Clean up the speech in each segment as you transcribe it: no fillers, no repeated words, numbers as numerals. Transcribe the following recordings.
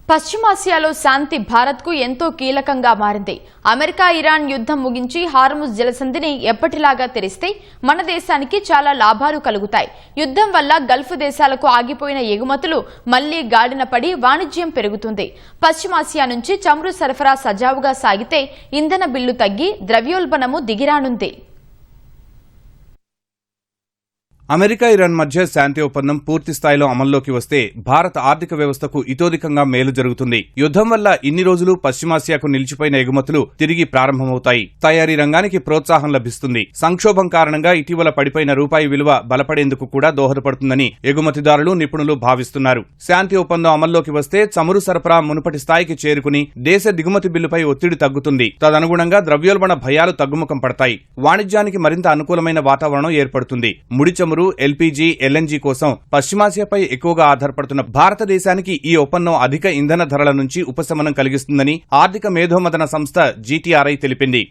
పశ్చిమాసియాలో శాంతి భారత్కు ఎంతో కీలకంగా మారింది. అమెరికా ఇరాన్ యుద్ధం ముగించి హార్ముజ్ జలసంధిని ఎప్పటిలాగా తెరిస్తే మన దేశానికి చాలా లాభాలు కలుగుతాయి. యుద్ధం వల్ల గల్ఫ్ దేశాలకు ఆగిపోయిన ఎగుమతులు మళ్లీ గాడిన పడి వాణిజ్యం పెరుగుతుంది. పశ్చిమాసియా నుంచి చమురు సరఫరా సజావుగా సాగితే ఇంధన బిల్లు తగ్గి ద్రవ్యోల్బణము దిగిరానుంది. అమెరికా ఇరాన్ మధ్య శాంతి ఒప్పందం పూర్తి స్థాయిలో అమల్లోకి వస్తే భారత ఆర్థిక వ్యవస్థకు ఇతోధికంగా మేలు జరుగుతుంది. యుద్ధం వల్ల ఇన్ని రోజులు పశ్చిమాసియాకు నిలిచిపోయిన ఎగుమతులు తిరిగి ప్రారంభమవుతాయి. తయారీ రంగానికి ప్రోత్సాహం లభిస్తుంది. సంక్షోభం కారణంగా ఇటీవల పడిపోయిన రూపాయి విలువ బలపడేందుకు కూడా దోహదపడుతుందని ఎగుమతిదారులు, నిపుణులు భావిస్తున్నారు. శాంతి ఒప్పందం అమల్లోకి వస్తే చమురు సరఫరా మునుపటి స్థాయికి చేరుకుని దేశ దిగుమతి బిల్లుపై ఒత్తిడి తగ్గుతుంది. తదనుగుణంగా ద్రవ్యోల్బణ భయాలు తగ్గుముఖం పడతాయి. వాణిజ్యానికి మరింత అనుకూలమైన వాతావరణం ఏర్పడుతుంది. ముడి చమురు, ఎల్పీజీ, ఎల్ఎన్జీ కోసం పశ్చిమాసియాపై ఎక్కువగా ఆధారపడుతున్న భారతదేశానికి ఈ ఒప్పందం అధిక ఇంధన ధరల నుంచి ఉపశమనం కలిగిస్తుందని ఆర్థిక మేధోమథన సంస్థ జీటీఆర్ఐ తెలిపింది.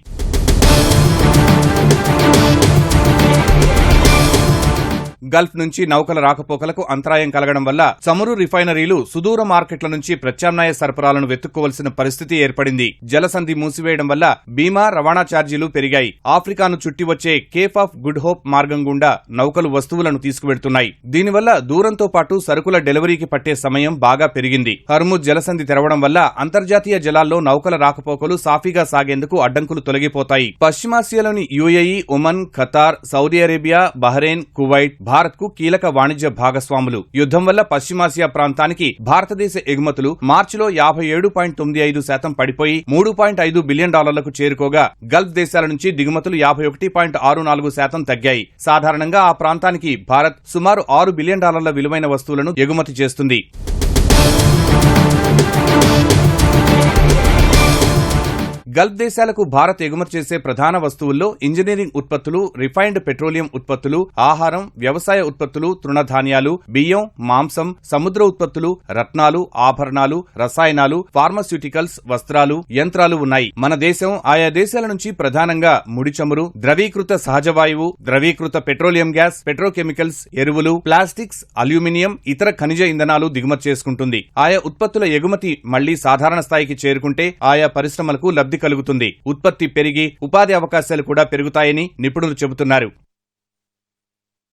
గల్ఫ్ నుంచి నౌకల రాకపోకలకు అంతరాయం కలగడం వల్ల చమురు రిఫైనరీలు సుదూర మార్కెట్ల నుంచి ప్రత్యామ్నాయ సరఫరాలను వెతుక్కోవలసిన పరిస్థితి ఏర్పడింది. జలసంధి మూసివేయడం వల్ల బీమా, రవాణా ఛార్జీలు పెరిగాయి. ఆఫ్రికాను చుట్టి వచ్చే కేప్ ఆఫ్ గుడ్ హోప్ మార్గం గుండా నౌకలు వస్తువులను తీసుకువెడుతున్నాయి. దీనివల్ల దూరంతో పాటు సరుకుల డెలివరీకి పట్టే సమయం బాగా పెరిగింది. హర్ముజ్ జలసంధి తెరవడం వల్ల అంతర్జాతీయ జలాల్లో నౌకల రాకపోకలు సాఫీగా సాగేందుకు అడ్డంకులు తొలగిపోతాయి. పశ్చిమాసియాలోని UAE, Oman, Qatar, Saudi Arabia, Bahrain, Kuwait Bharat కు కీలక వాణిజ్య భాగస్వాములు. యుద్ధం వల్ల పశ్చిమాసియా ప్రాంతానికి భారతదేశ ఎగుమతులు మార్చిలో 57.95% పడిపోయి $3.5 బిలియన్ చేరుకోగా గల్ఫ్ దేశాల నుంచి దిగుమతులు 51.64% తగ్గాయి. సాధారణంగా ఆ ప్రాంతానికి భారత్ సుమారు $6 బిలియన్ విలువైన వస్తువులను ఎగుమతి చేస్తుంది. గల్ఫ్ దేశాలకు భారత్ ఎగుమతి చేసే ప్రధాన వస్తువుల్లో ఇంజనీరింగ్ ఉత్పత్తులు, రిఫైన్డ్ పెట్రోలియం ఉత్పత్తులు, ఆహారం, వ్యవసాయ ఉత్పత్తులు, తృణధాన్యాలు, బియ్యం, మాంసం, సముద్ర ఉత్పత్తులు, రత్నాలు, ఆభరణాలు, రసాయనాలు, ఫార్మాస్యూటికల్స్, వస్త్రాలు, యంత్రాలు ఉన్నాయి. మన దేశం ఆయా దేశాల నుంచి ప్రధానంగా ముడి చమురు, ద్రవీకృత సహజవాయువు, ద్రవీకృత పెట్రోలియం గ్యాస్, పెట్రోకెమికల్స్, ఎరువులు, ప్లాస్టిక్స్, అల్యూమినియం, ఇతర ఖనిజ ఇంధనాలు దిగుమతి చేసుకుంటుంది. ఆయా ఉత్పత్తుల ఎగుమతి మళ్లీ సాధారణ స్థాయికి చేరుకుంటే ఆయా పరిశ్రమలకు లబ్ధి కలుగుతుంది. ఉత్పత్తి పెరిగి ఉపాధి అవకాశాలు కూడా పెరుగుతాయని నిపుణులు చెబుతున్నారు.